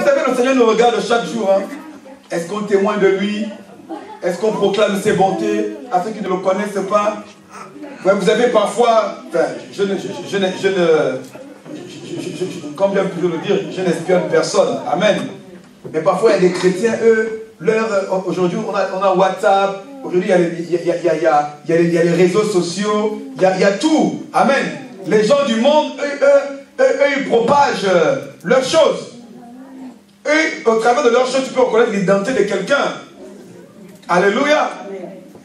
savez, le Seigneur nous regarde chaque jour. Hein. Est-ce qu'on témoigne de lui? Est-ce qu'on proclame ses bontés à ceux qui ne le connaissent pas? Ouais, vous avez parfois, enfin, comme j'aime toujours le dire, je n'espionne personne. Amen. Mais parfois, il y a des chrétiens, eux, aujourd'hui, on a WhatsApp, aujourd'hui, il y a les réseaux sociaux, il y a tout. Amen. Les gens du monde, eux, ils propagent leurs choses. Eux, au travers de leurs choses, tu peux reconnaître l'identité de quelqu'un. Alléluia.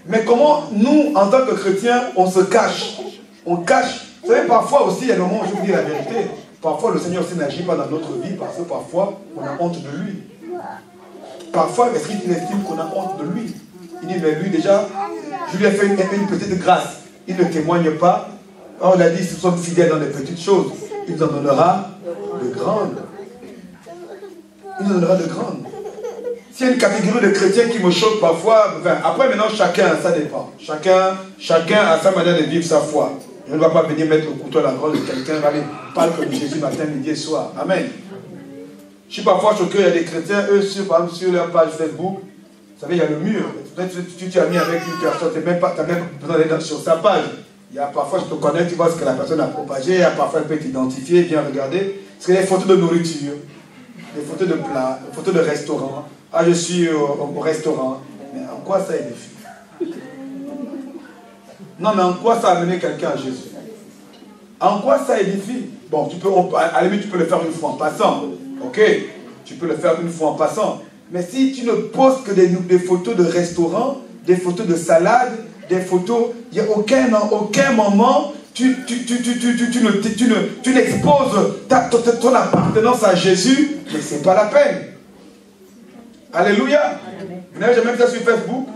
Mais comment nous, en tant que chrétiens, on se cache? On cache. Vous savez, parfois aussi, il y a le moment où je vous dis la vérité. Parfois, le Seigneur aussi n'agit pas dans notre vie parce que parfois, on a honte de lui. Parfois, est-ce qu'il estime qu'on a honte de lui? Il dit, mais lui déjà, je lui ai fait une petite grâce. Il ne témoigne pas. On a dit, si nous sommes fidèles dans les petites choses, il nous en donnera de grandes. Il nous en donnera de grandes. S'il y a une catégorie de chrétiens qui me choque parfois, enfin, après maintenant chacun, ça dépend. Chacun a sa manière de vivre sa foi. Je ne vais pas venir mettre le couteau à la gorge de quelqu'un, allez, parle comme Jésus matin, midi et soir. Amen. Je suis parfois choqué, il y a des chrétiens, eux, par exemple, sur leur page Facebook, vous savez, il y a le mur. Tu as mis avec une personne, tu n'as même pas besoin d'aller sur sa page. Il y a parfois, je te connais, tu vois ce que la personne a propagé, il y a parfois, elle peut t'identifier, viens regarder. Parce qu'il y a des photos de nourriture, des photos de plats, des photos de restaurants. Ah, je suis au restaurant. Mais en quoi ça édifie? Non, mais en quoi ça a amené quelqu'un à Jésus? En quoi ça édifie? Bon, à la limite, tu peux le faire une fois en passant. Ok, tu peux le faire une fois en passant. Mais si tu ne poses que des photos de restaurants, des photos de salade, des photos, il n'y a aucun moment, tu n'exposes ton appartenance à Jésus, mais ce n'est pas la peine. Alléluia. Vous n'avez jamais vu ça sur Facebook?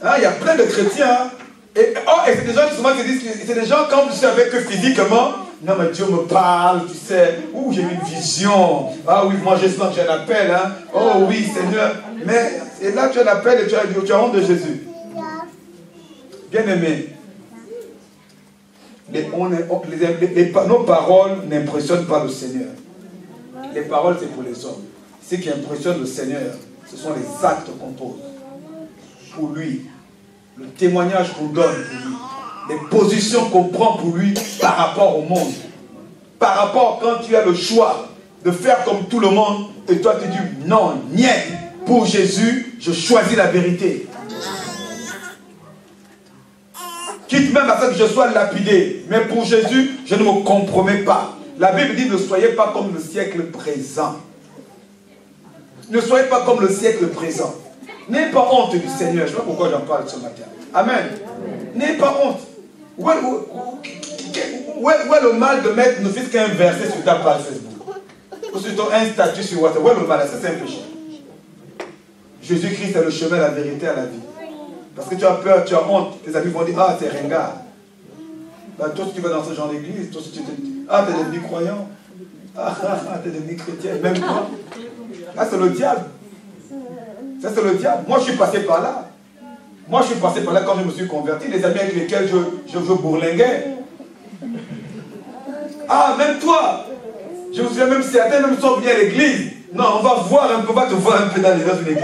Hein, il y a plein de chrétiens. Hein. Et c'est des gens qui souvent se disent, c'est des gens quand je suis avec eux physiquement, non mais Dieu me parle, tu sais, j'ai eu une vision. Ah oui, moi je sens que j'ai un appel. Hein. Oh oui, Seigneur. Mais et là tu as un appel et tu as honte de Jésus. Bien aimé, nos paroles n'impressionnent pas le Seigneur. Les paroles c'est pour les hommes. Ce qui impressionne le Seigneur, ce sont les actes qu'on pose pour lui, le témoignage qu'on donne pour lui, les positions qu'on prend pour lui par rapport au monde. Par rapport quand tu as le choix de faire comme tout le monde et toi tu dis non, niet, pour Jésus, je choisis la vérité. Quitte même à ce que je sois lapidé, mais pour Jésus, je ne me compromets pas. La Bible dit ne soyez pas comme le siècle présent. Ne soyez pas comme le siècle présent. N'ayez pas honte du Seigneur. Je ne sais pas pourquoi j'en parle ce matin. Amen. N'ayez pas honte. Où est le mal de mettre ne fût-ce qu'un verset sur ta page Facebook? Ou sur un statut sur WhatsApp? Où est le mal? Ça c'est un péché. Jésus-Christ est le chemin, la vérité à la vie. Parce que tu as peur, tu as honte. Tes amis vont dire, ah, c'est ringard. Bah, toi, si tu vas dans ce genre d'église, toi, si tu te dis, ah, t'es devenu croyant. Ah, t'es devenu chrétien. Même toi. Ah, c'est le diable. Ça, c'est le diable. Moi, je suis passé par là. Moi, je suis passé par là quand je me suis converti. Les amis avec lesquels je bourlinguais. Ah, même toi. Je me souviens même certains même sont venus à l'église. Non, on va voir un peu, on va te voir un peu dans l'église.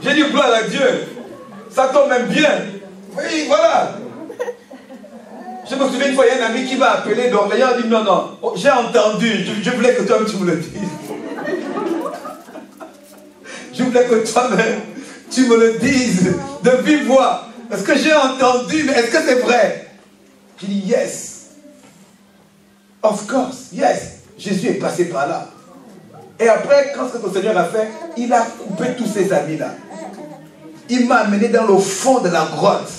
J'ai dit gloire à Dieu. Ça tombe même bien. Oui, voilà. Je me souviens une fois, il y a un ami qui m'a appelé d'Orléans, il a dit non, non, j'ai entendu, je voulais que toi-même tu me le dises. Je voulais que toi-même tu me le dises de vive voix. Parce que j'ai entendu, mais est-ce que c'est vrai? J'ai dit yes. Of course, yes. Jésus est passé par là. Et après, quand ce que le Seigneur a fait, il a coupé tous ces amis-là. Il m'a amené dans le fond de la grotte.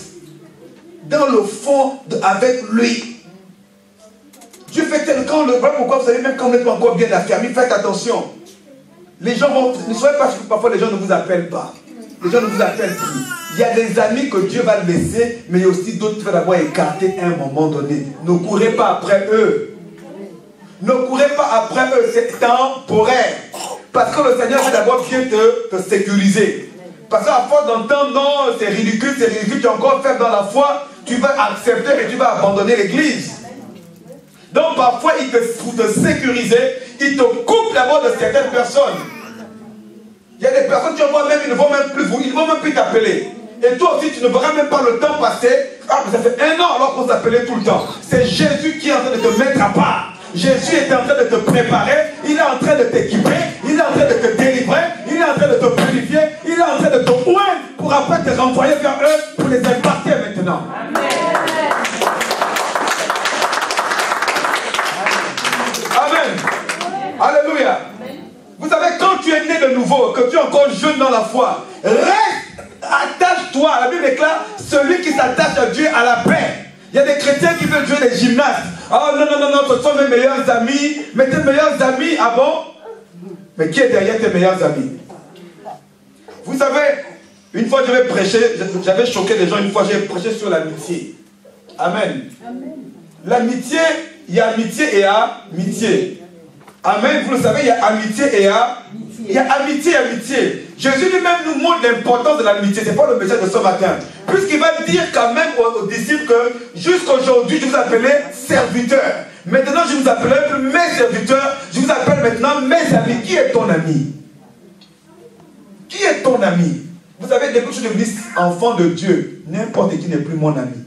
Dans le fond, avec lui. Dieu fait tel quand le... Voilà pourquoi vous savez, même quand vous n'êtes pas encore bien affermi, faites attention. Les gens vont... Ne soyez pas sûr que parfois les gens ne vous appellent pas. Les gens ne vous appellent plus. Il y a des amis que Dieu va laisser, mais il y a aussi d'autres qui vont d'abord écarter à un moment donné. Ne courez pas après eux. Ne courez pas après eux, c'est temporaire. Parce que le Seigneur veut d'abord bien te sécuriser. Parce qu'à force d'entendre, non, c'est ridicule, tu es encore faible dans la foi, tu vas accepter et tu vas abandonner l'église. Donc parfois, pour te sécuriser, il te coupe d'abord de certaines personnes. Il y a des personnes qui vont même, ils ne vont même plus t'appeler. Et toi aussi, tu ne verras même pas le temps passer. Ah, mais ça fait 1 an alors qu'on s'appelait tout le temps. C'est Jésus qui est en train de te mettre à part. Jésus est en train de te préparer. Il est en train de t'équiper. Il est en train de te délivrer. Il est en train de te purifier. Il est en train de te oindre pour après te renvoyer vers eux pour les impacter maintenant. Amen. Alléluia. Vous savez, quand tu es né de nouveau, que tu es encore jeune dans la foi, reste, attache-toi. La Bible déclare, celui qui s'attache à Dieu a la paix. Il y a des chrétiens qui veulent jouer des gymnastes. Oh non, non, non, non, ce sont mes meilleurs amis. Mais tes meilleurs amis, ah bon? Mais qui est derrière tes meilleurs amis? Vous savez, une fois j'avais prêché, j'avais choqué les gens, une fois j'ai prêché sur l'amitié. Amen. L'amitié, il y a amitié et amitié. Amen, vous le savez, il y a amitié et amitié. Il y a amitié et amitié. Jésus lui-même nous montre l'importance de l'amitié. Ce n'est pas le message de ce matin. Puisqu'il va dire quand même aux disciples que jusqu'aujourd'hui, je vous appelais serviteurs. Maintenant, je vous appellerai plus mes serviteurs. Je vous appelle maintenant mes amis. Qui est ton ami? Qui est ton ami? Vous savez, depuis que je suis devenu enfant de Dieu, n'importe qui n'est plus mon ami.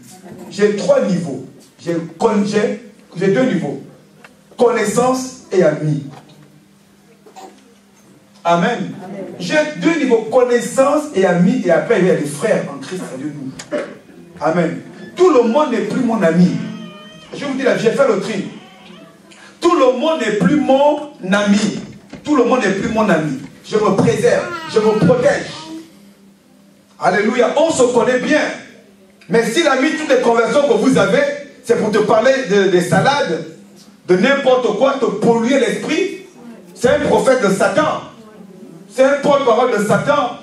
J'ai 3 niveaux. J'ai 2 niveaux. Connaissance et ami. Amen. J'ai 2 niveaux, connaissance et ami, et après il y a les frères en Christ à Dieu nous. Amen. Tout le monde n'est plus mon ami. Je vous dis là, j'ai fait le tri. Tout le monde n'est plus mon ami. Tout le monde n'est plus mon ami. Je me préserve, je me protège. Alléluia, on se connaît bien. Mais s'il a mis toutes les conversions que vous avez, c'est pour te parler des salades, de n'importe quoi, te polluer l'esprit. C'est un prophète de Satan. C'est un porte-parole de Satan.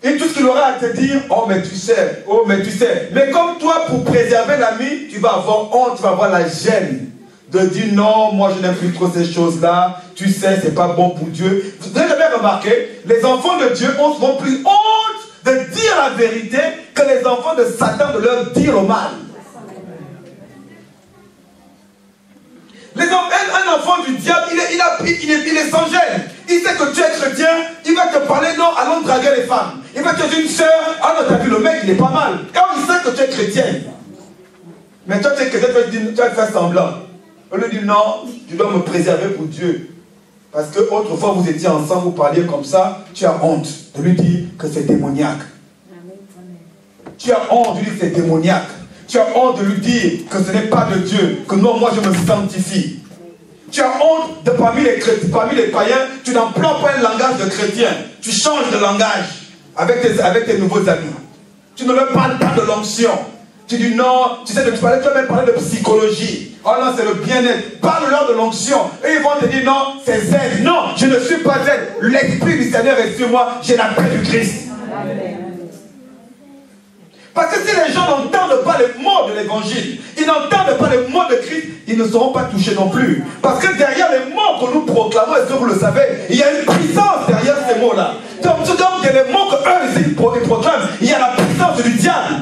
Et tout ce qu'il aura à te dire, oh mais tu sais, oh mais tu sais. Mais comme toi, pour préserver l'ami, tu vas avoir honte, tu vas avoir la gêne de dire non, moi je n'aime plus trop ces choses-là. Tu sais, c'est pas bon pour Dieu. Vous avez jamais remarqué, les enfants de Dieu ont souvent plus honte de dire la vérité que les enfants de Satan de leur dire le mal. Un enfant du diable, il est sans gêne. Il sait que tu es chrétien, il va te parler, non, allons draguer les femmes. Il va te dire une soeur, ah non, t'as vu le mec, il est pas mal. Et il sait que tu es chrétien. Mais toi, tu es chrétien, tu vas faire semblant. On lui dit non, tu dois me préserver pour Dieu. Parce que autrefois vous étiez ensemble, vous parliez comme ça, tu as honte de lui dire que c'est démoniaque. Tu as honte de lui dire que c'est démoniaque. Tu as honte de lui dire que ce n'est pas de Dieu, que non, moi je me sanctifie. Tu as honte de parmi les païens, tu n'emploies pas un langage de chrétien. Tu changes de langage avec tes nouveaux amis. Tu ne leur parles pas de l'onction. Tu dis non, tu sais, tu vas même parler de psychologie. Oh non, c'est le bien-être. Parle-leur de l'onction. Et ils vont te dire non, c'est zen. Non, je ne suis pas zen. L'Esprit du Seigneur est sur moi. J'ai la paix du Christ. Amen. Parce que si les gens n'entendent pas les mots de l'évangile, ils n'entendent pas les mots de Christ, ils ne seront pas touchés non plus. Parce que derrière les mots que nous proclamons, est-ce que vous le savez, il y a une puissance derrière ces mots-là. Donc il y a les mots qu'eux ils proclament, il y a la puissance du diable.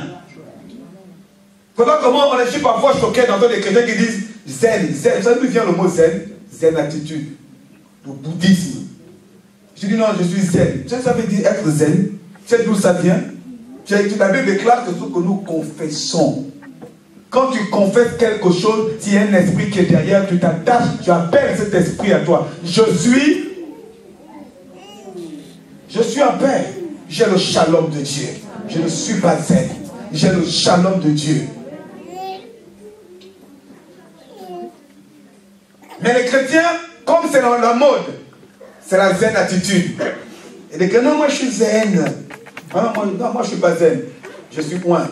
Voilà comment on est parfois choqué d'entendre des chrétiens qui disent zen, zen. Vous savez d'où vient le mot zen? Zen attitude. Le bouddhisme. Je dis non, je suis zen. Ça veut dire être zen. Tu sais d'où ça vient? La Bible déclare que ce que nous confessons. Quand tu confesses quelque chose, s'il y a un esprit qui est derrière, tu t'attaches, tu appelles cet esprit à toi. Je suis en paix. J'ai le shalom de Dieu. Je ne suis pas zen. J'ai le shalom de Dieu. Mais les chrétiens, comme c'est dans la mode, c'est la zen attitude. Et les chrétiens, non, moi je suis zen. Ah, moi je ne suis pas zen. Je suis point.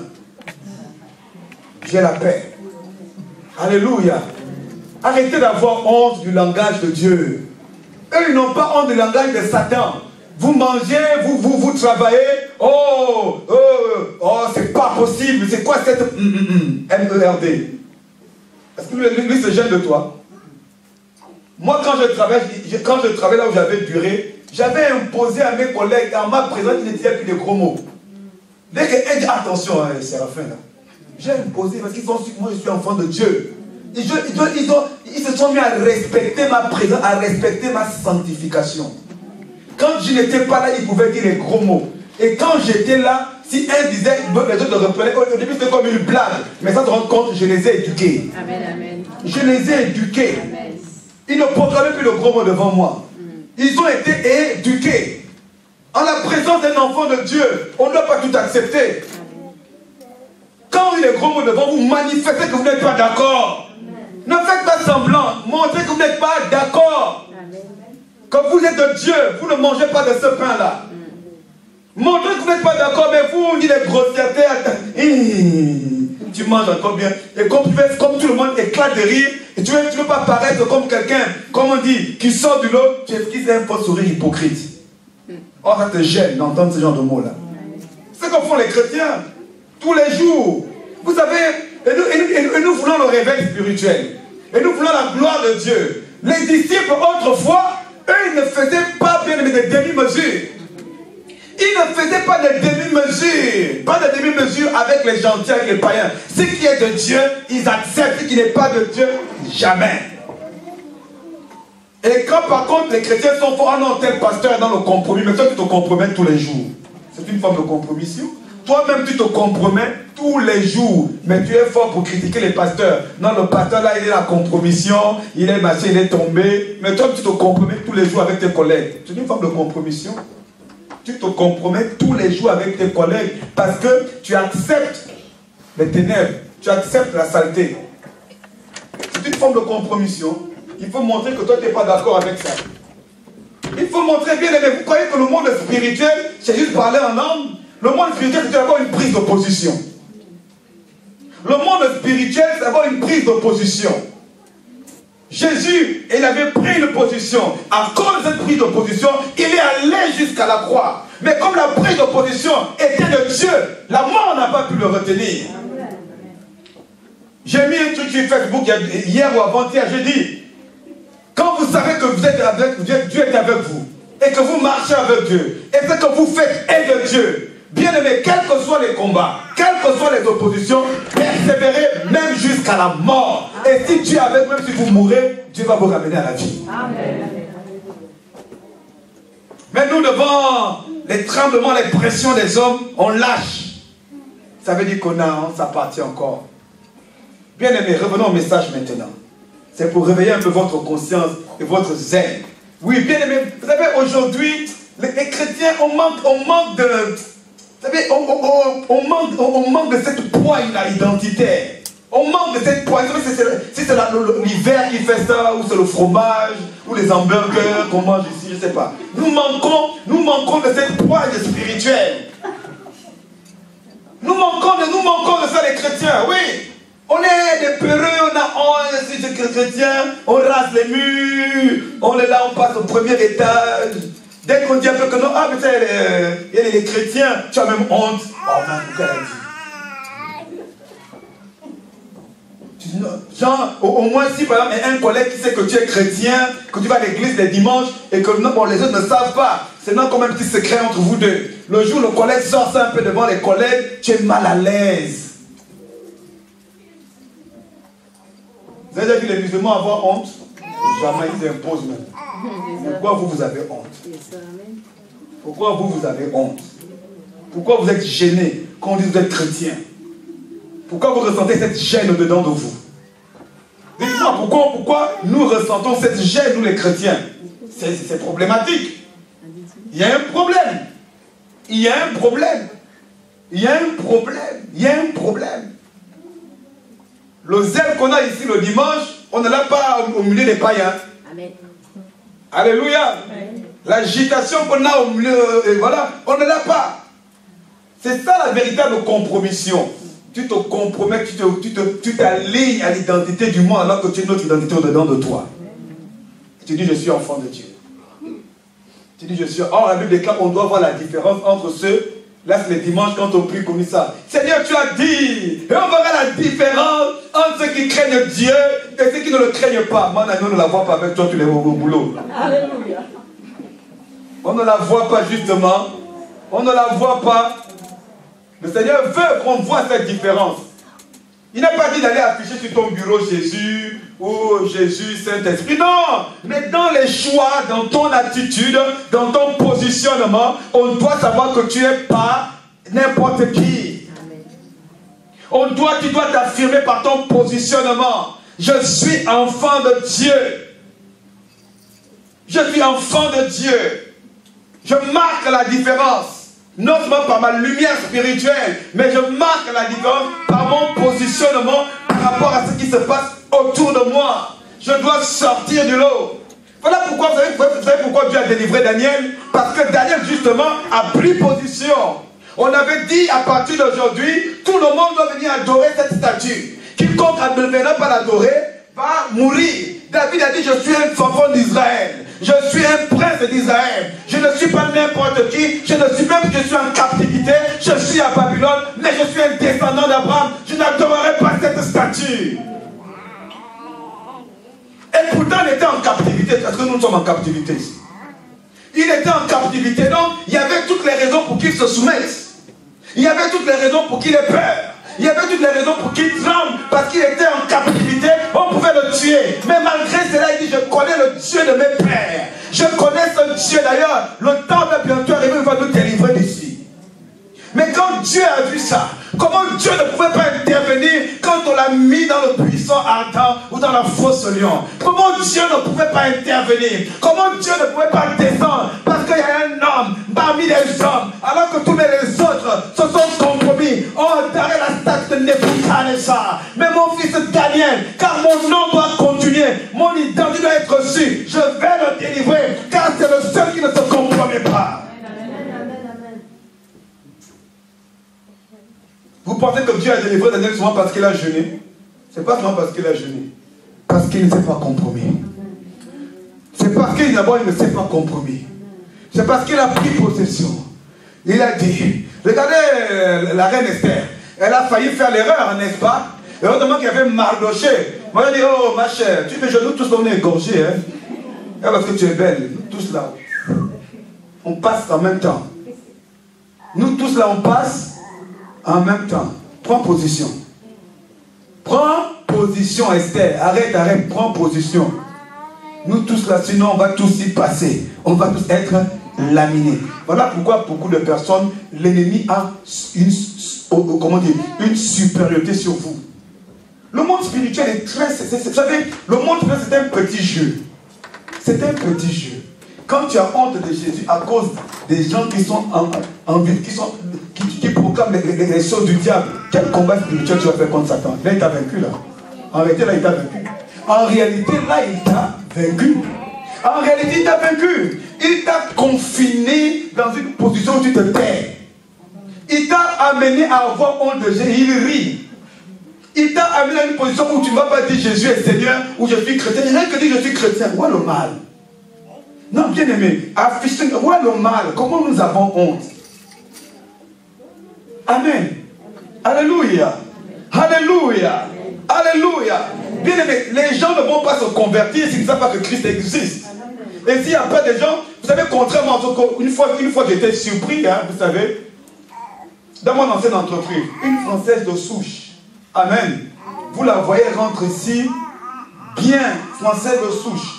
J'ai la paix. Alléluia. Arrêtez d'avoir honte du langage de Dieu. Eux, ils n'ont pas honte du langage de Satan. Vous mangez, vous travaillez. Oh, c'est pas possible. C'est quoi cette M-E-R-D? Est-ce que lui se gêne de toi? Moi, quand je travaillais là où j'avais duré, j'avais imposé à mes collègues, en ma présence, ils ne disaient plus de gros mots. Dès qu'ils disent attention, Séraphin, là. J'ai imposé parce qu'ils sont sûrs que moi je suis enfant de Dieu. Ils se sont mis à respecter ma présence, à respecter ma sanctification. Quand je n'étais pas là, ils pouvaient dire les gros mots. Et quand j'étais là, si un disait, les autres le reprenaient. Au début, c'était comme une blague. Mais ça se rend compte, je les ai éduqués. Amen, amen. Je les ai éduqués. Amen. Ils ne proclamaient plus le gros mot devant moi. Ils ont été éduqués. En la présence d'un enfant de Dieu, on ne doit pas tout accepter. Quand il y a les gros mots devant vous, manifestez que vous n'êtes pas d'accord. Ne faites pas semblant. Montrez que vous n'êtes pas d'accord. Quand vous êtes de Dieu, vous ne mangez pas de ce pain-là. Montrez que vous n'êtes pas d'accord, mais vous, on dit les grossièretés. Tu manges encore bien. Et comme tout le monde éclate de rire, et tu ne veux pas paraître comme quelqu'un, comme on dit, qui sort du lot, tu esquives un faux sourire hypocrite. Oh, ça te gêne d'entendre ce genre de mots-là. C'est ce que font les chrétiens, tous les jours. Vous savez, et nous voulons le réveil spirituel. Et nous voulons la gloire de Dieu. Les disciples, autrefois, eux, ils ne faisaient pas bien des demi-mesures. Ils ne faisaient pas de demi-mesures. Pas de demi-mesures avec les gentils, avec les païens. Ce qui est de Dieu, ils acceptent. Ce qui n'est pas de Dieu, jamais. Et quand par contre les chrétiens sont forts, ah non, tel pasteur est dans le compromis, mais toi tu te compromets tous les jours. C'est une forme de compromission. Toi-même tu te compromets tous les jours, mais tu es fort pour critiquer les pasteurs. Non, le pasteur là, il est la compromission, il est machin, il est tombé. Mais toi tu te compromets tous les jours avec tes collègues. C'est une forme de compromission. Tu te compromets tous les jours avec tes collègues parce que tu acceptes les ténèbres, tu acceptes la saleté. C'est une forme de compromission. Il faut montrer que toi tu n'es pas d'accord avec ça. Il faut montrer bien, mais vous croyez que le monde spirituel, c'est juste parler en langue? Le monde spirituel, c'est d'abord une prise de position. Le monde spirituel, c'est d'abord une prise de position. Jésus, il avait pris une position. À cause de cette prise de position, il est allé jusqu'à la croix. Mais comme la prise de position était de Dieu, la mort n'a pas pu le retenir. J'ai mis un truc sur Facebook hier ou avant-hier, j'ai dit, quand vous savez que vous êtes avec Dieu, Dieu est avec vous, et que vous marchez avec Dieu, et ce que vous faites est de Dieu, bien aimé, quels que soient les combats, quelles que soient les oppositions, persévérez même jusqu'à la mort. Et si Dieu est avec vous, même si vous mourrez, Dieu va vous ramener à la vie. Amen. Mais nous, devant les tremblements, les pressions des hommes, on lâche. Ça veut dire qu'on s'appartient encore. Bien aimé, revenons au message maintenant. C'est pour réveiller un peu votre conscience et votre zèle. Oui, bien aimé, vous savez, aujourd'hui, les chrétiens, on manque de... Vous savez, on manque de cette poigne identitaire. On manque de cette poigne. Si c'est l'hiver qui fait ça, ou c'est le fromage, ou les hamburgers qu'on mange ici, je ne sais pas. Nous manquons de cette poigne spirituelle. Nous manquons de ça, les chrétiens, oui. On est des peureux, on a honte, si c'est chrétien, on rase les murs, on est là, on passe au premier étage. Dès qu'on dit un peu que non, ah mais il y a les chrétiens, tu as même honte. Oh man, pourquoi elle a dit? Tu dis non, genre, au moins si par exemple un collègue qui sait que tu es chrétien, que tu vas à l'église les dimanches et que non, bon, les autres ne savent pas, c'est non comme un petit secret entre vous deux. Le jour où le collègue sort ça un peu devant les collègues, tu es mal à l'aise. Vous avez déjà vu les musulmans avoir honte? Jamais ils imposent même. Pourquoi vous avez honte? Pourquoi vous avez honte? Pourquoi vous êtes gêné quand on dit que vous êtes chrétien? Pourquoi vous ressentez cette gêne dedans de vous? Dites-moi pourquoi nous ressentons cette gêne, nous les chrétiens? C'est problématique. Il y a un problème. Il y a un problème. Il y a un problème. Il y a un problème. Le zèle qu'on a ici le dimanche, on ne l'a pas au milieu des païens. Amen. Alléluia. Amen. L'agitation qu'on a au milieu, voilà, on ne l'a pas. C'est ça la véritable compromission. Tu te compromets, tu t'alignes à l'identité du monde alors que tu as une autre identité au-dedans de toi. Tu dis je suis enfant de Dieu. Tu dis je suis... Or la Bible déclare qu'on doit voir la différence entre ceux... Là, c'est le dimanche quand on prie comme ça. Seigneur, tu as dit, et on verra la différence entre ceux qui craignent Dieu et ceux qui ne le craignent pas. Moi, on ne la voit pas avec toi, tu les vois au boulot. Alléluia. On ne la voit pas justement. On ne la voit pas. Le Seigneur veut qu'on voit cette différence. Il n'a pas dit d'aller afficher sur ton bureau Jésus ou Jésus, Saint-Esprit. Non, mais dans les choix, dans ton attitude, dans ton positionnement, on doit savoir que tu n'es pas n'importe qui. Tu dois t'affirmer par ton positionnement. Je suis enfant de Dieu. Je suis enfant de Dieu. Je marque la différence. Non seulement par ma lumière spirituelle, mais je marque la différence par mon positionnement par rapport à ce qui se passe autour de moi. Je dois sortir du lot. Voilà pourquoi, vous savez pourquoi Dieu a délivré Daniel? Parce que Daniel, justement, a pris position. On avait dit, à partir d'aujourd'hui, tout le monde doit venir adorer cette statue. Quiconque ne viendra pas l'adorer va mourir. David a dit, je suis un enfant d'Israël. Je suis un prince d'Israël. Je ne suis pas n'importe qui. Je suis en captivité. Je suis à Babylone. Mais je suis un descendant d'Abraham. Je n'adorerai pas cette statue. Et pourtant, il était en captivité. Parce que nous sommes en captivité ici. Il était en captivité. Donc, il y avait toutes les raisons pour qu'il se soumette. Il y avait toutes les raisons pour qu'il ait peur. Il y avait toutes les raisons pour qu'il tremble. Parce qu'il était en captivité. On pouvait le tuer. Mais malgré cela, il dit, je connais le Dieu de mes pères. Je connais ce Dieu. D'ailleurs, le temps va bientôt arriver. Il va nous délivrer d'ici. Mais quand Dieu a vu ça, comment Dieu ne pouvait pas intervenir quand on l'a mis dans le buisson ardent ou dans la fosse lion? Comment Dieu ne pouvait pas intervenir? Comment Dieu ne pouvait pas descendre? Parce qu'il y a un homme parmi les hommes, alors que tous les autres se sont compromis, ont enterré la statue de Nebuchadnezzar. Mais mon fils Daniel, car mon nom doit continuer, mon identité doit être reçue, je vais le délivrer, car c'est le seul qui ne se compromet pas. Vous pensez que Dieu a délivré Daniel seulement parce qu'il a jeûné? Ce n'est pas seulement parce qu'il a jeûné. Parce qu'il ne s'est pas compromis. C'est parce qu'il d'abord il ne s'est pas compromis. C'est parce qu'il a pris possession. Il a dit, regardez la reine Esther. Elle a failli faire l'erreur, n'est-ce pas? Et heureusement qu'il y avait Mardoché. Moi je dis, oh ma chère, tu fais nous tous on est égorgés. Hein? Et parce que tu es belle. Nous tous là. On passe en même temps. Nous tous là on passe en même temps. Prends position. Prends position, Esther. Arrête, prends position. Nous tous là, sinon on va tous y passer. On va tous être laminés. Voilà pourquoi beaucoup de personnes, l'ennemi a une supériorité sur vous. Le monde spirituel est très... Vous savez, le monde spirituel c'est un petit jeu. C'est un petit jeu. Quand tu as honte de Jésus à cause des gens qui sont qui proclament les choses du diable, quel combat spirituel tu vas faire contre Satan? Là, il t'a vaincu, là. En réalité, là, il t'a vaincu. En réalité, là, il t'a vaincu. En réalité, il t'a vaincu. Il t'a confiné dans une position où tu te tais. Il t'a amené à avoir honte de Jésus. Il rit. Il t'a amené à une position où tu ne vas pas dire Jésus est Seigneur ou je suis chrétien. Il n'y a rien que dire je suis chrétien. Où est le mal? Non, bien aimé, afficher, où est le mal? Comment nous avons honte? Amen. Alléluia. Alléluia. Alléluia. Bien aimé, les gens ne vont pas se convertir s'ils ne savent pas que Christ existe. Et s'il n'y a pas de gens, vous savez, contrairement à ce une fois j'étais surpris, hein, vous savez, dans mon ancienne entreprise, une Française de souche. Amen. Vous la voyez rentre ici, bien, Française de souche.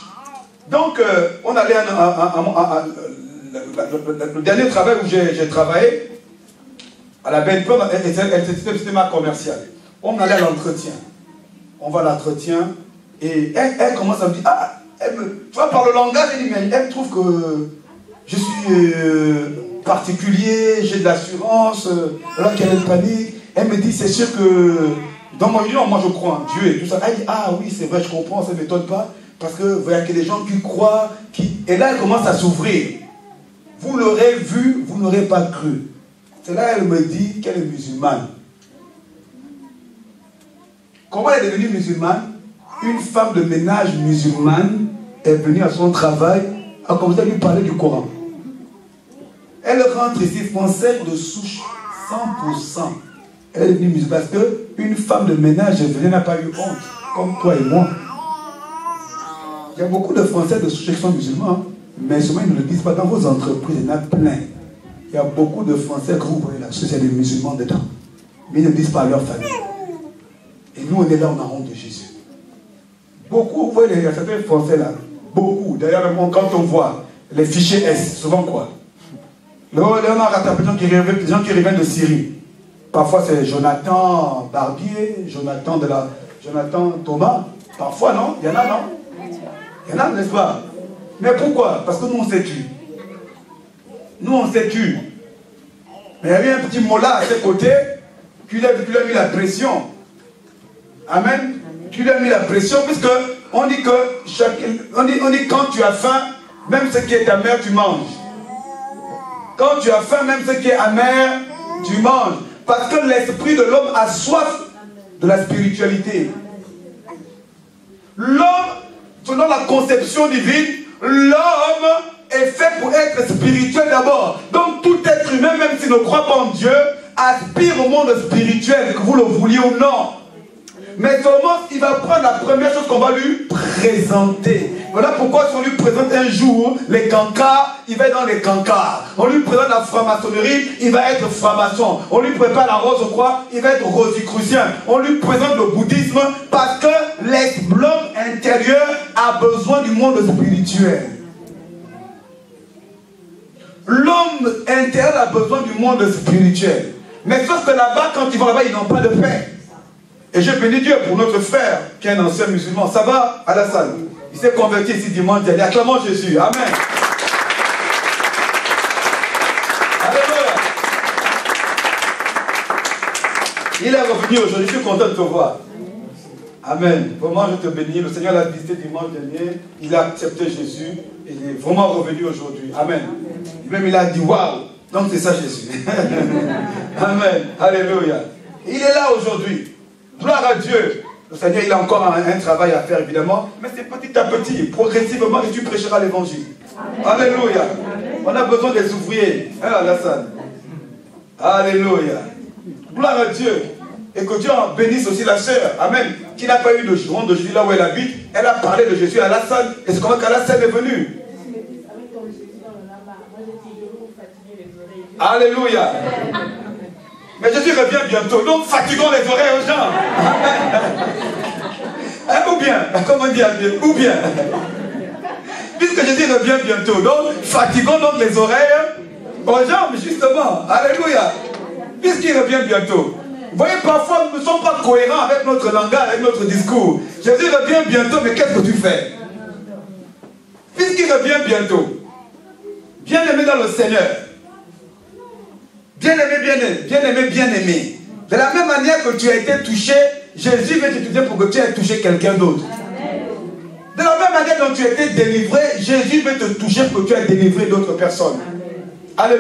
Donc, on allait le dernier travail où j'ai travaillé, à la BNP, c'était ma commerciale. On allait à l'entretien. On va à l'entretien et elle commence à me dire, ah, tu vois, par le langage, elle trouve que je suis particulier, j'ai de l'assurance, alors qu'elle est panique. Elle me dit, c'est sûr que dans mon union, moi je crois en Dieu et tout ça. Elle dit, ah oui, c'est vrai, je comprends, ça ne m'étonne pas. Parce que vous voyez qu'il y a des gens qui croient, et là elle commence à s'ouvrir. Vous l'aurez vu, vous n'aurez pas cru. C'est là elle me dit qu'elle est musulmane. Comment elle est devenue musulmane? Une femme de ménage musulmane est venue à son travail, a commencé à lui parler du Coran. Elle rentre ici, française de souche, 100%. Elle est devenue musulmane parce qu'une femme de ménage est venue, n'a pas eu honte, comme toi et moi. Il y a beaucoup de Français de souche qui sont musulmans, mais souvent ils ne le disent pas. Dans vos entreprises, il y en a plein. Il y a beaucoup de Français que vous voyez là, parce qu'il y a des musulmans dedans. Mais ils ne disent pas à leur famille. Et nous, on est là, on a honte de Jésus. Beaucoup, vous voyez, il y a certains Français là, beaucoup. D'ailleurs, quand on voit les fichiers S, souvent quoi? Là, on a rattrapé des gens qui reviennent de Syrie. Parfois, c'est Jonathan Barbier, Jonathan Thomas. Parfois, non? Il y en a, non? Il y en a, n'est-ce pas? Mais pourquoi? Parce que nous, on s'est tués. Nous, on s'est tués. Mais il y avait un petit mot là, à ses côtés, qui lui a mis la pression. Amen. Tu lui as mis la pression, puisque on dit que on dit quand tu as faim, même ce qui est amer, tu manges. Quand tu as faim, même ce qui est amer, tu manges. Parce que l'esprit de l'homme a soif de la spiritualité. L'homme, selon la conception divine, l'homme est fait pour être spirituel d'abord. Donc tout être humain, même s'il ne croit pas en Dieu, aspire au monde spirituel, que vous le vouliez ou non. Mais seulement il va prendre la première chose qu'on va lui présenter. Voilà pourquoi si on lui présente un jour les cancars, il va être dans les cancars. On lui présente la franc-maçonnerie, il va être franc-maçon. On lui prépare la rose croix, il va être rosicrucien. On lui présente le bouddhisme parce que l'homme intérieur a besoin du monde spirituel. L'homme intérieur a besoin du monde spirituel. Mais sauf que là-bas, quand ils vont là-bas, ils n'ont pas de paix. Et je bénis Dieu pour notre frère qui est un ancien musulman. Ça va à la salle. Il s'est converti ici dimanche dernier. Acclamons Jésus. Amen. Alléluia. Il est revenu aujourd'hui. Je suis content de te voir. Amen. Vraiment, je te bénis. Le Seigneur l'a visité dimanche dernier. Il a accepté Jésus. Il est vraiment revenu aujourd'hui. Amen. Même il a dit waouh. Donc c'est ça Jésus. Amen. Alléluia. Il est là aujourd'hui. Gloire à Dieu. Le Seigneur, il a encore un travail à faire, évidemment. Mais c'est petit à petit, progressivement, et tu prêcheras l'évangile. Alléluia. On a besoin des ouvriers. Hein, la salle. Alléluia. Gloire à Dieu. Et que Dieu en bénisse aussi la sœur. Amen. Qui n'a pas eu de jour de Jésus là où elle habite. Elle a parlé de Jésus à la salle. Et c'est comment qu'à la salle est venue. Alléluia. Mais Jésus revient bientôt, donc fatiguons les oreilles aux gens. Ou bien, comment dire, ou bien. Puisque Jésus revient bientôt, donc fatiguons donc les oreilles aux gens, justement. Alléluia. Puisqu'il revient bientôt. Vous voyez, parfois nous ne sommes pas cohérents avec notre langage, avec notre discours. Jésus revient bientôt, mais qu'est-ce que tu fais? Puisqu'il revient bientôt, bien-aimé dans le Seigneur, bien-aimé, bien-aimé. De la même manière que tu as été touché, Jésus veut t'utiliser pour que tu aies touché quelqu'un d'autre. De la même manière dont tu as été délivré, Jésus veut te toucher pour que tu aies délivré d'autres personnes. Alléluia.